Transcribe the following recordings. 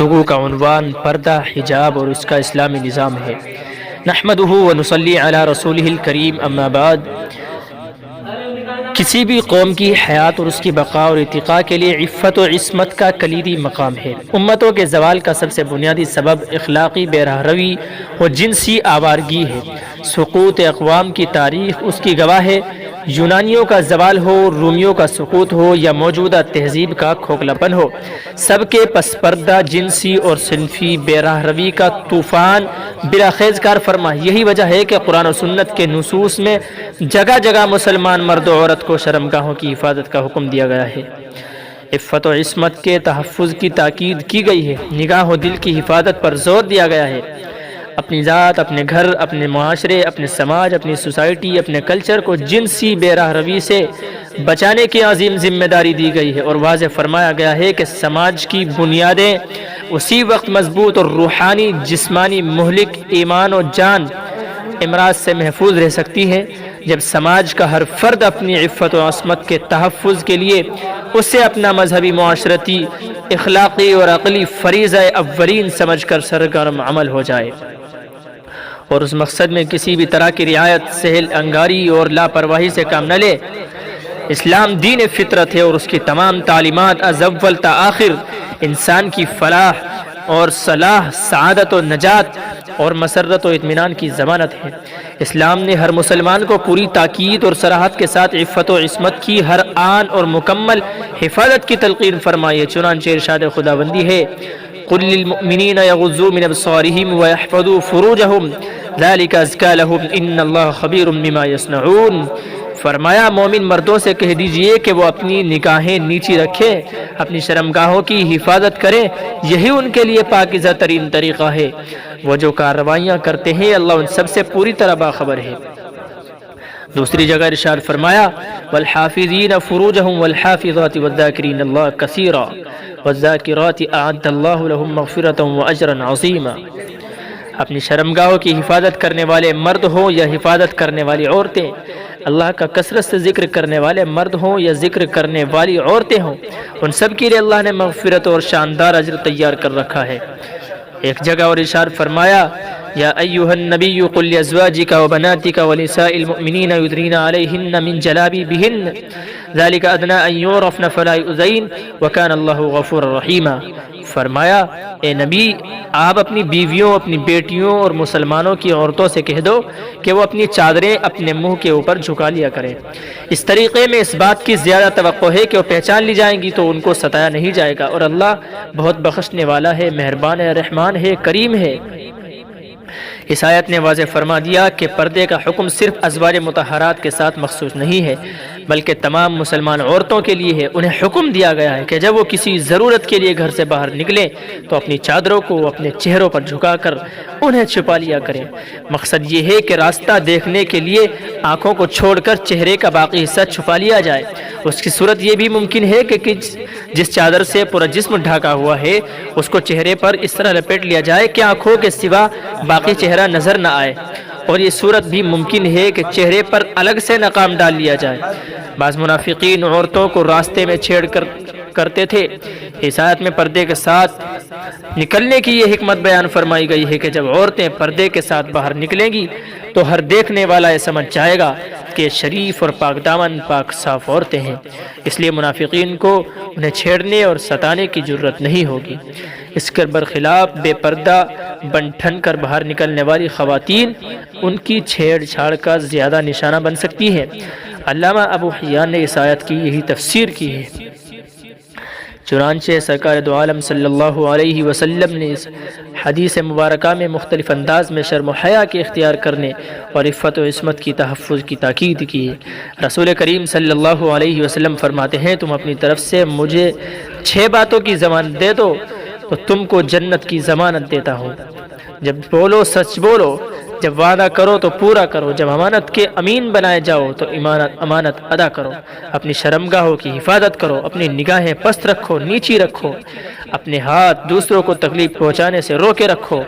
گفتگو کا عنوان پردہ، حجاب اور اس کا اسلامی نظام ہے۔ نحمدہ ونصلی علی رسولہ الکریم، اما بعد۔ کسی بھی قوم کی حیات اور اس کی بقا اور ارتقاء کے لیے عفت و عصمت کا کلیدی مقام ہے۔ امتوں کے زوال کا سب سے بنیادی سبب اخلاقی بے راہ روی اور جنسی آوارگی ہے۔ سقوط اقوام کی تاریخ اس کی گواہ ہے۔ یونانیوں کا زوال ہو، رومیوں کا سقوط ہو یا موجودہ تہذیب کا کھوکھلاپن ہو، سب کے پس پردہ جنسی اور صنفی بے راہ روی کا طوفان بلاخیز کار فرما۔ یہی وجہ ہے کہ قرآن و سنت کے نصوص میں جگہ جگہ مسلمان مرد و عورت کو شرمگاہوں کی حفاظت کا حکم دیا گیا ہے۔ عفت و عصمت کے تحفظ کی تاکید کی گئی ہے۔ نگاہ و دل کی حفاظت پر زور دیا گیا ہے۔ اپنی ذات، اپنے گھر، اپنے معاشرے، اپنے سماج، اپنی سوسائٹی، اپنے کلچر کو جنسی بے راہ روی سے بچانے کی عظیم ذمہ داری دی گئی ہے، اور واضح فرمایا گیا ہے کہ سماج کی بنیادیں اسی وقت مضبوط اور روحانی جسمانی مہلک ایمان و جان امراض سے محفوظ رہ سکتی ہے جب سماج کا ہر فرد اپنی عفت و عصمت کے تحفظ کے لیے اسے اپنا مذہبی، معاشرتی، اخلاقی اور عقلی فریضہ اولین سمجھ کر سرگرم عمل ہو جائے، اور اس مقصد میں کسی بھی طرح کی رعایت، سہل انگاری اور لاپرواہی سے کام نہ لے۔ اسلام دین فطرت ہے، اور اس کی تمام تعلیمات از اول تا آخر انسان کی فلاح اور صلاح، سعادت و نجات اور مسرت و اطمینان کی ضمانت ہے۔ اسلام نے ہر مسلمان کو پوری تاکید اور صراحت کے ساتھ عفت و عصمت کی ہر آن اور مکمل حفاظت کی تلقین فرمائی ہے۔ چنانچہ ارشاد خداوندی ہے: قل للمؤمنین یغضوا من ابصارهم ویحفظوا فروجهم ذلک ازکی لهم ان اللہ خبیر بما یصنعون۔ فرمایا مومن مردوں سے کہہ دیجئے کہ وہ اپنی نگاہیں نیچی رکھیں، اپنی شرمگاہوں کی حفاظت کریں، یہی ان کے لیے پاکیزہ ترین طریقہ ہے۔ وہ جو کارروائیاں کرتے ہیں اللہ ان سب سے پوری طرح باخبر ہے۔ دوسری جگہ ارشاد فرمایا: والحافظین فروجهم والحافظات والذاکرین اللہ کثیرا والذاکرات اعد اللہ لهم مغفرۃ واجرا عظیما۔ اپنی شرمگاہوں کی حفاظت کرنے والے مرد ہوں یا حفاظت کرنے والی عورتیں، اللہ کا کثرت سے ذکر کرنے والے مرد ہوں یا ذکر کرنے والی عورتیں ہوں، ان سب کے لیے اللہ نے مغفرت اور شاندار اجر تیار کر رکھا ہے۔ ایک جگہ اور ارشاد فرمایا: یا ایھا النبی قل لازواجک وبناتک ونساء المؤمنین یدنین علیہن من جلابیبہن ذلک ادنی ان یعرفن فلا یؤذین وکان اللہ غفورا رحیما۔ فرمایا اے نبی، آپ اپنی بیویوں، اپنی بیٹیوں اور مسلمانوں کی عورتوں سے کہہ دو کہ وہ اپنی چادریں اپنے منہ کے اوپر جھکا لیا کریں۔ اس طریقے میں اس بات کی زیادہ توقع ہے کہ وہ پہچان لی جائیں گی تو ان کو ستایا نہیں جائے گا، اور اللہ بہت بخشنے والا ہے، مہربان ہے، رحمان ہے، کریم ہے۔ اس آیت نے واضح فرما دیا کہ پردے کا حکم صرف ازواج مطہرات کے ساتھ مخصوص نہیں ہے بلکہ تمام مسلمان عورتوں کے لیے ہے۔ انہیں حکم دیا گیا ہے کہ جب وہ کسی ضرورت کے لیے گھر سے باہر نکلیں تو اپنی چادروں کو اپنے چہروں پر جھکا کر انہیں چھپا لیا کریں۔ مقصد یہ ہے کہ راستہ دیکھنے کے لیے آنکھوں کو چھوڑ کر چہرے کا باقی حصہ چھپا لیا جائے۔ اس کی صورت یہ بھی ممکن ہے کہ جس چادر سے پورا جسم ڈھکا ہوا ہے اس کو چہرے پر اس طرح لپیٹ لیا جائے کہ آنکھوں کے سوا باقی چہرہ نظر نہ آئے، اور یہ صورت بھی ممکن ہے کہ چہرے پر الگ سے نقاب ڈال لیا جائے۔ بعض منافقین عورتوں کو راستے میں چھیڑ کر کرتے تھے۔ اس آیت میں پردے کے ساتھ نکلنے کی یہ حکمت بیان فرمائی گئی ہے کہ جب عورتیں پردے کے ساتھ باہر نکلیں گی تو ہر دیکھنے والا یہ سمجھ جائے گا کہ شریف اور پاک دامن، پاک صاف عورتیں ہیں، اس لیے منافقین کو انہیں چھیڑنے اور ستانے کی ضرورت نہیں ہوگی۔ اس کے برخلاف بے پردہ بن ٹھن کر باہر نکلنے والی خواتین ان کی چھیڑ چھاڑ کا زیادہ نشانہ بن سکتی ہیں۔ علامہ ابو حیان نے اس آیت کی یہی تفسیر کی ہے۔ چنانچہ سرکار دو عالم صلی اللہ علیہ وسلم نے اس حدیث مبارکہ میں مختلف انداز میں شرم و حیا کے اختیار کرنے اور عفت و عصمت کی تحفظ کی تاکید کی ہے۔ رسول کریم صلی اللہ علیہ وسلم فرماتے ہیں: تم اپنی طرف سے مجھے 6 باتوں کی ضمانت دے دو تو تم کو جنت کی ضمانت دیتا ہوں۔ جب بولو سچ بولو، جب وعدہ کرو تو پورا کرو، جب امانت کے امین بنائے جاؤ تو امانت ادا کرو، اپنی شرمگاہوں کی حفاظت کرو، اپنی نگاہیں پست رکھو، نیچی رکھو، اپنے ہاتھ دوسروں کو تکلیف پہنچانے سے روکے رکھو۔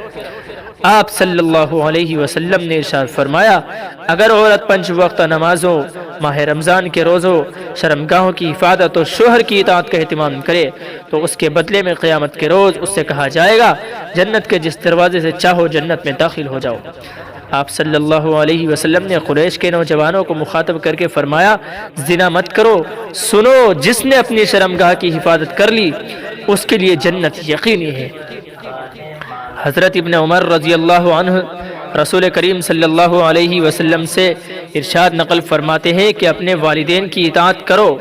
آپ صلی اللہ علیہ وسلم نے ارشاد فرمایا: اگر عورت 5 وقت نمازوں ماہ رمضان کے روزوں شرمگاہوں کی حفاظت اور شوہر کی اطاعت کا اہتمام کرے تو اس کے بدلے میں قیامت کے روز اس سے کہا جائے گا جنت کے جس دروازے سے چاہو جنت میں داخل ہو جاؤ۔ آپ صلی اللہ علیہ وسلم نے قریش کے نوجوانوں کو مخاطب کر کے فرمایا زنا مت کرو، سنو جس نے اپنی شرمگاہ کی حفاظت کر لی اس کے لیے جنت یقینی ہے۔ حضرت ابن عمر رضی اللہ عنہ رسول کریم صلی اللہ علیہ وسلم سے ارشاد نقل فرماتے ہیں کہ اپنے والدین کی اطاعت کرو،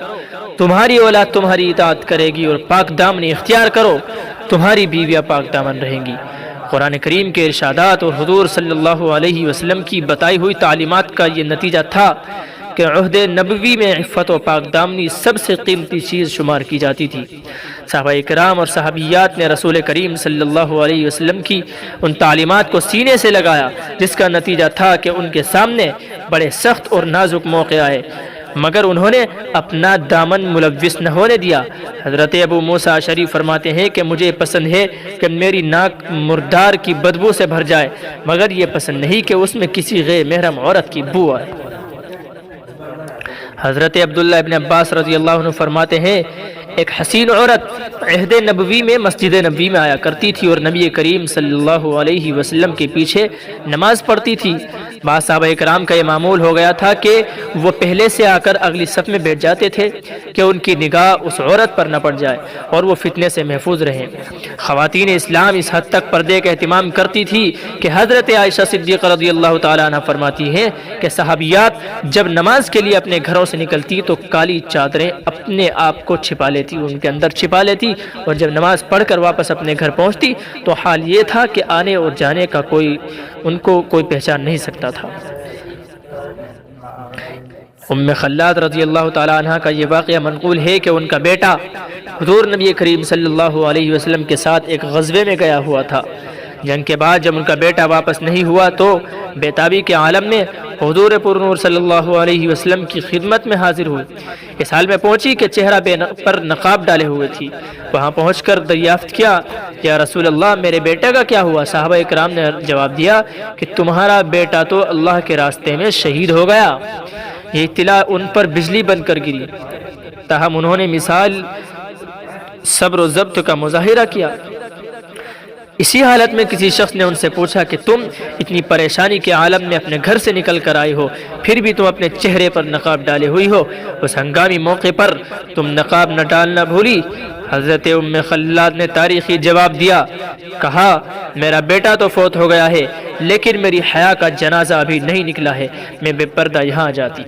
تمہاری اولاد تمہاری اطاعت کرے گی، اور پاک دامنی اختیار کرو، تمہاری بیویاں پاک دامن رہیں گی۔ قرآن کریم کے ارشادات اور حضور صلی اللہ علیہ وسلم کی بتائی ہوئی تعلیمات کا یہ نتیجہ تھا کہ عہد نبوی میں عفت و پاک دامنی سب سے قیمتی چیز شمار کی جاتی تھی۔ صحابہ کرام اور صحابیات نے رسول کریم صلی اللہ علیہ وسلم کی ان تعلیمات کو سینے سے لگایا، جس کا نتیجہ تھا کہ ان کے سامنے بڑے سخت اور نازک موقع آئے مگر انہوں نے اپنا دامن ملوث نہ ہونے دیا۔ حضرت ابو موسیٰ اشعری فرماتے ہیں کہ مجھے پسند ہے کہ میری ناک مردار کی بدبو سے بھر جائے، مگر یہ پسند نہیں کہ اس میں کسی غیر محرم عورت کی بو آئے۔ حضرت عبداللہ ابن عباس رضی اللہ عنہ فرماتے ہیں ایک حسین عورت عہد نبوی میں مسجد نبوی میں آیا کرتی تھی اور نبی کریم صلی اللہ علیہ وسلم کے پیچھے نماز پڑھتی تھی۔ بعض صحابہ کرام کا یہ معمول ہو گیا تھا کہ وہ پہلے سے آ کر اگلی صف میں بیٹھ جاتے تھے کہ ان کی نگاہ اس عورت پر نہ پڑ جائے اور وہ فتنے سے محفوظ رہیں۔ خواتین اسلام اس حد تک پردے کا اہتمام کرتی تھی کہ حضرت عائشہ صدیقہ رضی اللہ تعالیٰ عنہ فرماتی ہیں کہ صحابیات جب نماز کے لیے اپنے گھروں سے نکلتی تو کالی چادریں اپنے آپ کو چھپا لیتی، ان کے اندر چھپا لیتی، اور جب نماز پڑھ کر واپس اپنے گھر پہنچتی تو حال یہ تھا کہ آنے اور جانے کا ان کو کوئی پہچان نہیں سکتا تھا۔ ام خلاد رضی اللہ تعالیٰ عنہ کا یہ واقعہ منقول ہے کہ ان کا بیٹا حضور نبی کریم صلی اللہ علیہ وسلم کے ساتھ ایک غزوے میں گیا ہوا تھا۔ جنگ کے بعد جب ان کا بیٹا واپس نہیں ہوا تو بیتابی کے عالم میں حضور پرنور صلی اللہ علیہ وسلم کی خدمت میں حاضر ہوئی۔ اس حال میں پہنچی کہ چہرہ پر نقاب ڈالے ہوئے تھی۔ وہاں پہنچ کر دریافت کیا یا رسول اللہ میرے بیٹے کا کیا ہوا؟ صحابہ اکرام نے جواب دیا کہ تمہارا بیٹا تو اللہ کے راستے میں شہید ہو گیا۔ یہ اطلاع ان پر بجلی بن کر گری، تاہم انہوں نے مثال صبر و ضبط کا مظاہرہ کیا۔ اسی حالت میں کسی شخص نے ان سے پوچھا کہ تم اتنی پریشانی کے عالم میں اپنے گھر سے نکل کر آئے ہو، پھر بھی تم اپنے چہرے پر نقاب ڈالے ہوئی ہو، اس ہنگامی موقع پر تم نقاب نہ ڈالنا بھولی؟ حضرت ام خلاد نے تاریخی جواب دیا، کہا میرا بیٹا تو فوت ہو گیا ہے لیکن میری حیا کا جنازہ ابھی نہیں نکلا ہے، میں بے پردہ یہاں آ جاتی۔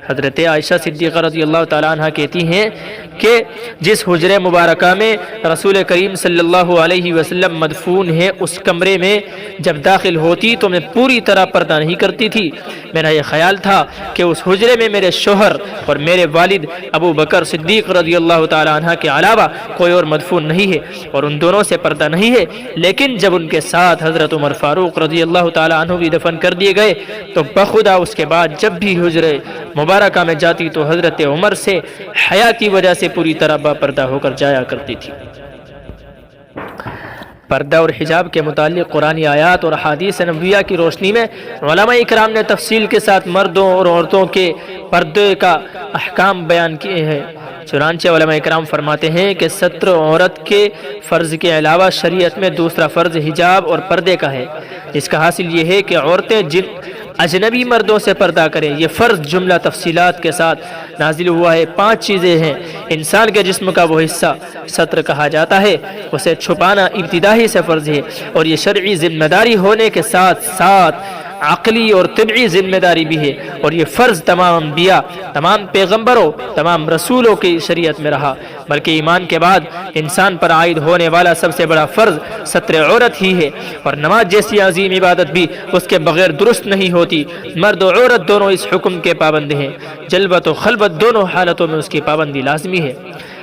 حضرت عائشہ صدیقہ رضی اللہ تعالیٰ عنہ کہتی ہیں کہ جس حجرے مبارکہ میں رسول کریم صلی اللہ علیہ وسلم مدفون ہے اس کمرے میں جب داخل ہوتی تو میں پوری طرح پردہ نہیں کرتی تھی۔ میرا یہ خیال تھا کہ اس حجرے میں میرے شوہر اور میرے والد ابو بکر صدیق رضی اللہ تعالیٰ عنہ کے علاوہ کوئی اور مدفون نہیں ہے اور ان دونوں سے پردہ نہیں ہے، لیکن جب ان کے ساتھ حضرت عمر فاروق رضی اللہ تعالیٰ عنہ بھی دفن کر دیے گئے تو بخدا اس کے بعد جب بھی حجرے مبارکہ میں جاتی تو حضرت عمر سے حیا کی وجہ سے پوری طرح با پردہ ہو کر جایا کرتی تھی۔ پردہ اور حجاب کے متعلق قرآنی آیات اور احادیث نبویہ کی روشنی میں علماء اکرام نے تفصیل کے ساتھ مردوں اور عورتوں کے پردے کا احکام بیان کیے ہیں۔ چنانچہ علماء اکرام فرماتے ہیں کہ ستر عورت کے فرض کے علاوہ شریعت میں دوسرا فرض حجاب اور پردے کا ہے، جس کا حاصل یہ ہے کہ عورتیں جن اجنبی مردوں سے پردہ کریں۔ یہ فرض جملہ تفصیلات کے ساتھ نازل ہوا ہے۔ 5 چیزیں ہیں۔ انسان کے جسم کا وہ حصہ ستر کہا جاتا ہے، اسے چھپانا ابتدائی سے فرض ہے، اور یہ شرعی ذمہ داری ہونے کے ساتھ ساتھ عقلی اور طبعی ذمہ داری بھی ہے، اور یہ فرض تمام انبیاء، تمام پیغمبروں، تمام رسولوں کی شریعت میں رہا، بلکہ ایمان کے بعد انسان پر عائد ہونے والا سب سے بڑا فرض ستر عورت ہی ہے، اور نماز جیسی عظیم عبادت بھی اس کے بغیر درست نہیں ہوتی۔ مرد و عورت دونوں اس حکم کے پابند ہیں، جلوت و خلوت دونوں حالتوں میں اس کی پابندی لازمی ہے۔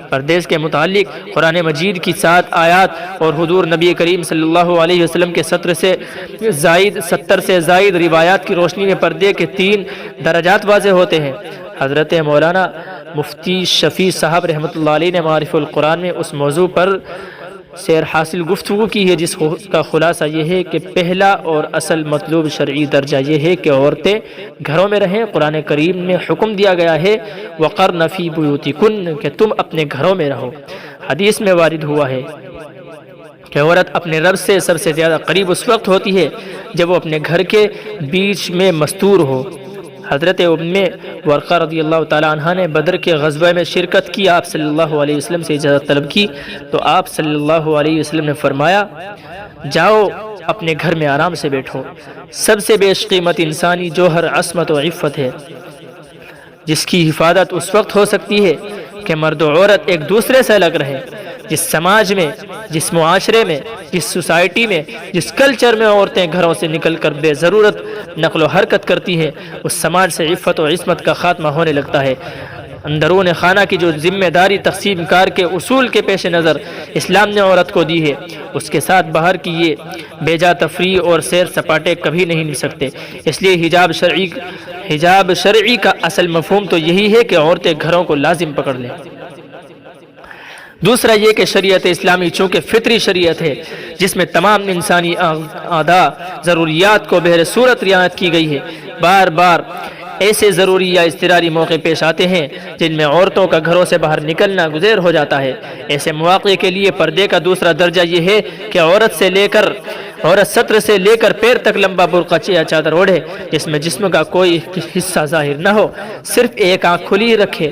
پردیس کے متعلق قرآن مجید کی 7 آیات اور حضور نبی کریم صلی اللہ علیہ وسلم کے 70 سے زائد روایات کی روشنی میں پردے کے 3 درجات واضح ہوتے ہیں۔ حضرت مولانا مفتی شفیع صاحب رحمۃ اللہ علیہ نے معارف القرآن میں اس موضوع پر سیر حاصل گفتگو کی ہے، جس کا خلاصہ یہ ہے کہ پہلا اور اصل مطلوب شرعی درجہ یہ ہے کہ عورتیں گھروں میں رہیں۔ قرآن کریم نے حکم دیا گیا ہے وَقَرْنَ فِي بُيُوتِكُنَّ کہ تم اپنے گھروں میں رہو۔ حدیث میں وارد ہوا ہے کہ عورت اپنے رب سے سب سے زیادہ قریب اس وقت ہوتی ہے جب وہ اپنے گھر کے بیچ میں مستور ہو۔ حضرت ام ورقہ رضی اللہ تعالی عنہ نے بدر کے غزوہ میں شرکت کی، آپ صلی اللہ علیہ وسلم سے اجازت طلب کی تو آپ صلی اللہ علیہ وسلم نے فرمایا جاؤ اپنے گھر میں آرام سے بیٹھو۔ سب سے بیش قیمت انسانی جوہر عصمت و عفت ہے، جس کی حفاظت اس وقت ہو سکتی ہے کہ مرد و عورت ایک دوسرے سے الگ رہیں۔ جس سماج میں، جس معاشرے میں، جس سوسائٹی میں، جس کلچر میں عورتیں گھروں سے نکل کر بے ضرورت نقل و حرکت کرتی ہیں، اس سماج سے عفت و عصمت کا خاتمہ ہونے لگتا ہے۔ اندرون خانہ کی جو ذمہ داری تقسیم کار کے اصول کے پیش نظر اسلام نے عورت کو دی ہے، اس کے ساتھ باہر کی یہ بیجا تفریح اور سیر سپاٹے کبھی نہیں مل سکتے۔ اس لیے حجاب شرعی کا اصل مفہوم تو یہی ہے کہ عورتیں گھروں کو لازم پکڑ لیں۔ دوسرا یہ کہ شریعت اسلامی چونکہ فطری شریعت ہے جس میں تمام انسانی اعضاء ضروریات کو بہر صورت رعایت کی گئی ہے، بار بار ایسے ضروری یا اضطراری موقع پیش آتے ہیں جن میں عورتوں کا گھروں سے باہر نکلنا گزیر ہو جاتا ہے۔ ایسے مواقع کے لیے پردے کا دوسرا درجہ یہ ہے کہ عورت سطر سے لے کر پیر تک لمبا برقع یا چادر اوڑھے، جس میں جسم کا کوئی حصہ ظاہر نہ ہو، صرف ایک آنکھ کھلی رکھے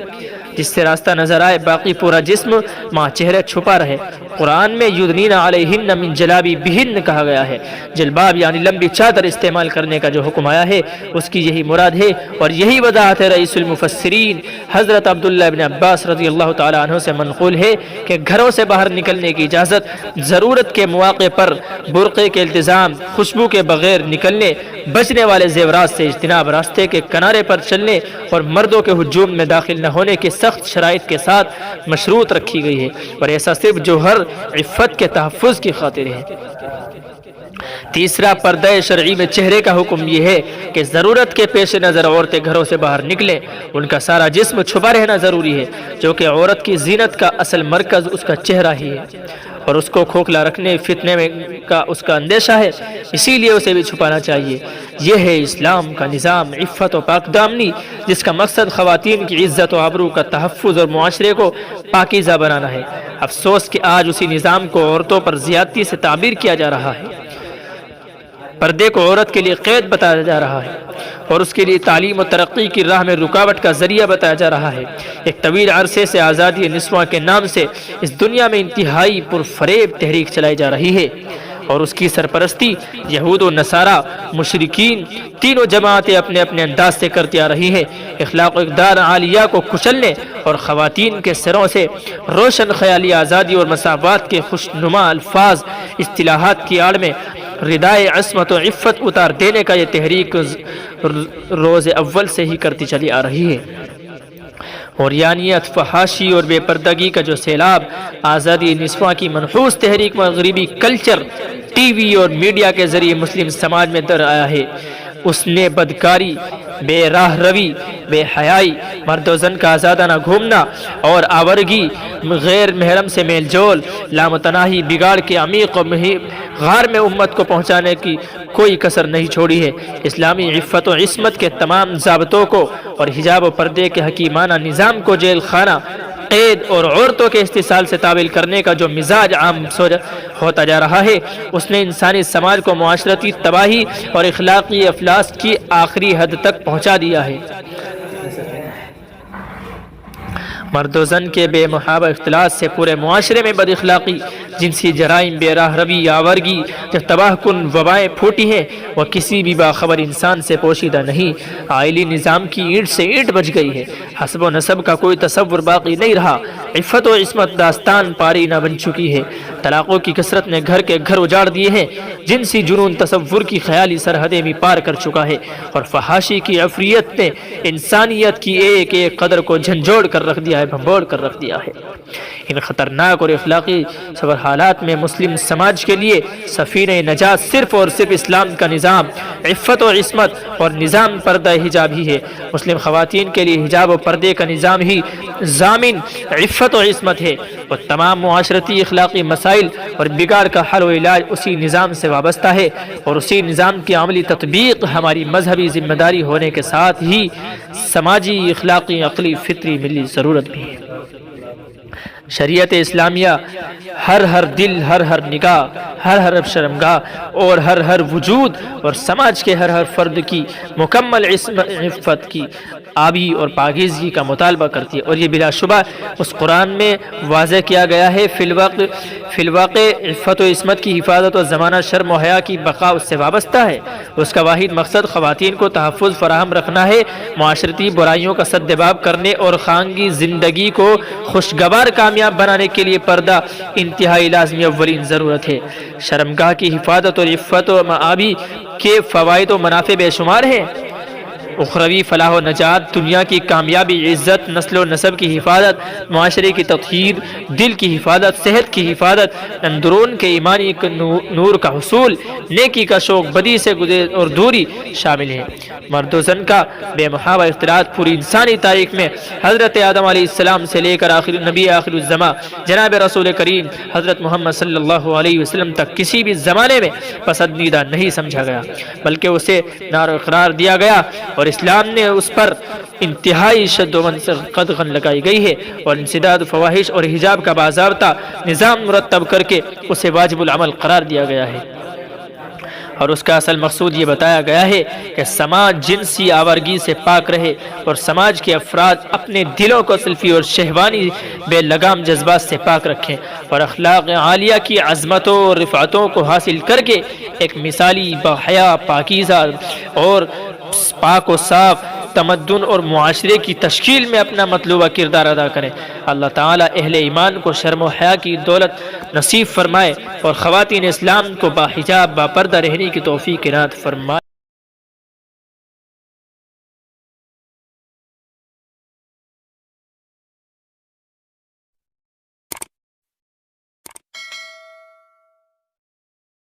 جس سے راستہ نظر آئے، باقی پورا جسم ماں چہرے چھپا رہے۔ قرآن میں یدنین علیہن من جلابیبہن کہا گیا ہے۔ جلباب یعنی لمبی چادر استعمال کرنے کا جو حکم آیا ہے اس کی یہی مراد ہے، اور یہی وضاحت ہے رئیس المفسرین حضرت عبداللہ بن عباس رضی اللہ تعالی عنہ سے منقول ہے کہ گھروں سے باہر نکلنے کی اجازت ضرورت کے مواقع پر برقعے کے التزام، خوشبو کے بغیر نکلنے، بچنے والے زیورات سے اجتناب، راستے کے کنارے پر چلنے اور مردوں کے ہجوم میں داخل نہ ہونے کے سخت شرائط کے ساتھ مشروط رکھی گئی ہے، اور ایسا صرف جوہر عفت کے تحفظ کی خاطر ہے۔ تیسرا پردہ شرعی میں چہرے کا حکم یہ ہے کہ ضرورت کے پیش نظر عورتیں گھروں سے باہر نکلیں، ان کا سارا جسم چھپا رہنا ضروری ہے، جو کہ عورت کی زینت کا اصل مرکز اس کا چہرہ ہی ہے، اور اس کو کھوکھلا رکھنے فتنے میں کا اس کا اندیشہ ہے، اسی لیے اسے بھی چھپانا چاہیے۔ یہ ہے اسلام کا نظام عفت و پاک دامنی، جس کا مقصد خواتین کی عزت و آبرو کا تحفظ اور معاشرے کو پاکیزہ بنانا ہے۔ افسوس کہ آج اسی نظام کو عورتوں پر زیادتی سے تعبیر کیا جا رہا ہے۔ پردے کو عورت کے لیے قید بتایا جا رہا ہے اور اس کے لیے تعلیم و ترقی کی راہ میں رکاوٹ کا ذریعہ بتایا جا رہا ہے۔ ایک طویل عرصے سے آزادی نسواں کے نام سے اس دنیا میں انتہائی پرفریب تحریک چلائی جا رہی ہے، اور اس کی سرپرستی یہود و نصارہ، مشرکین، تینوں جماعتیں اپنے اپنے انداز سے کرتی آ رہی ہیں۔ اخلاق و اقدار عالیہ کو کچلنے اور خواتین کے سروں سے روشن خیالی آزادی اور مساوات کے خوشنما الفاظ اصطلاحات کی آڑ میں ردائے عصمت و عفت اتار دینے کا یہ تحریک روز اول سے ہی کرتی چلی آ رہی ہے۔ اور یانیت، فحاشی اور بے پردگی کا جو سیلاب آزادی نسواں کی منحوس تحریک مغربی کلچر، ٹی وی اور میڈیا کے ذریعے مسلم سماج میں در آیا ہے، اس نے بدکاری، بے راہ روی، بے حیائی، مرد و زن کا آزادانہ گھومنا اور آورگی، غیر محرم سے میل جول، لامتناہی بگاڑ کے عمیق و غار میں امت کو پہنچانے کی کوئی کسر نہیں چھوڑی ہے۔ اسلامی عفت و عصمت کے تمام ضابطوں کو اور حجاب و پردے کے حکیمانہ نظام کو جیل خانہ، قید اور عورتوں کے استحصال سے تعبیل کرنے کا جو مزاج عام ہوتا جا رہا ہے، اس نے انسانی سماج کو معاشرتی تباہی اور اخلاقی افلاس کی آخری حد تک پہنچا دیا ہے۔ مرد و زن کے بے محابہ اختلاط سے پورے معاشرے میں بد اخلاقی، جنسی جرائم، بے راہ روی، آورگی، جو تباہ کن وبائیں پھوٹی ہیں وہ کسی بھی باخبر انسان سے پوشیدہ نہیں۔ آئلی نظام کی اینٹ سے اینٹ بچ گئی ہے، حسب و نسب کا کوئی تصور باقی نہیں رہا، عفت و عصمت داستان پاری نہ بن چکی ہے، طلاقوں کی کثرت نے گھر کے گھر اجاڑ دیے ہیں، جنسی جنون تصور کی خیالی سرحدیں بھی پار کر چکا ہے، اور فحاشی کی عفریت نے انسانیت کی ایک ایک قدر کو جھنجھوڑ کر رکھ دیا ہے، بھنبوڑ کر رکھ دیا ہے۔ ان خطرناک اور اخلاقی حالات میں مسلم سماج کے لیے سفینہ نجات صرف اور صرف اسلام کا نظام، عفت و عصمت اور نظام پردہ حجاب ہی ہے۔ مسلم خواتین کے لیے حجاب و پردے کا نظام ہی ضامن عفت و عصمت ہے، اور تمام معاشرتی اخلاقی مسائل اور بگاڑ کا حل و علاج اسی نظام سے وابستہ ہے، اور اسی نظام کی عملی تطبیق ہماری مذہبی ذمہ داری ہونے کے ساتھ ہی سماجی، اخلاقی، عقلی، فطری، ملی ضرورت بھی ہے۔ شریعت اسلامیہ ہر دل، ہر نگاہ، ہر شرمگاہ اور ہر وجود اور سماج کے ہر فرد کی مکمل عفت کی، آبی اور پاکیزگی کا مطالبہ کرتی ہے، اور یہ بلا شبہ اس قرآن میں واضح کیا گیا ہے۔ فی الواقع عفت و عصمت کی حفاظت اور زمانہ شرم و حیا کی بقا اس سے وابستہ ہے۔ اس کا واحد مقصد خواتین کو تحفظ فراہم رکھنا ہے، معاشرتی برائیوں کا سدباب کرنے اور خانگی زندگی کو خوشگوار کامیاب بنانے کے لیے پردہ انتہائی لازمی اولین ضرورت ہے۔ شرمگاہ کی حفاظت اور عفت و معابی کے فوائد و منافع بے شمار ہیں۔ اخروی فلاح و نجات، دنیا کی کامیابی، عزت، نسل و نسب کی حفاظت، معاشرے کی تطہیر، دل کی حفاظت، صحت کی حفاظت، اندرون کے ایمانی نور کا حصول، نیکی کا شوق، بدی سے گزر اور دوری شامل ہے۔ مرد و زن کا بے محابہ اختلاط پوری انسانی تاریخ میں حضرت آدم علیہ السلام سے لے کر نبی آخر الزمان جناب رسول کریم حضرت محمد صلی اللہ علیہ وسلم تک کسی بھی زمانے میں پسندیدہ نہیں سمجھا گیا، بلکہ اسے نار و قرار دیا گیا، اور اسلام نے اس پر انتہائی شد و قدغن لگائی گئی ہے، اور انسداد فواحش اور حجاب کا باضابطہ نظام مرتب کر کے اسے واجب العمل قرار دیا گیا ہے، اور اس کا اصل مقصود یہ بتایا گیا ہے کہ سماج جنسی آورگی سے پاک رہے، اور سماج کے افراد اپنے دلوں کو سلفی اور شہوانی بے لگام جذبات سے پاک رکھیں، اور اخلاق عالیہ کی عظمتوں اور رفعتوں کو حاصل کر کے ایک مثالی، باحیا، پاکیزہ اور پاک و صاف تمدن اور معاشرے کی تشکیل میں اپنا مطلوبہ کردار ادا کریں۔ اللہ تعالیٰ اہل ایمان کو شرم و حیا کی دولت نصیب فرمائے، اور خواتین اسلام کو باحجاب، باپردہ رہنے کی توفیق عنایت فرمائے۔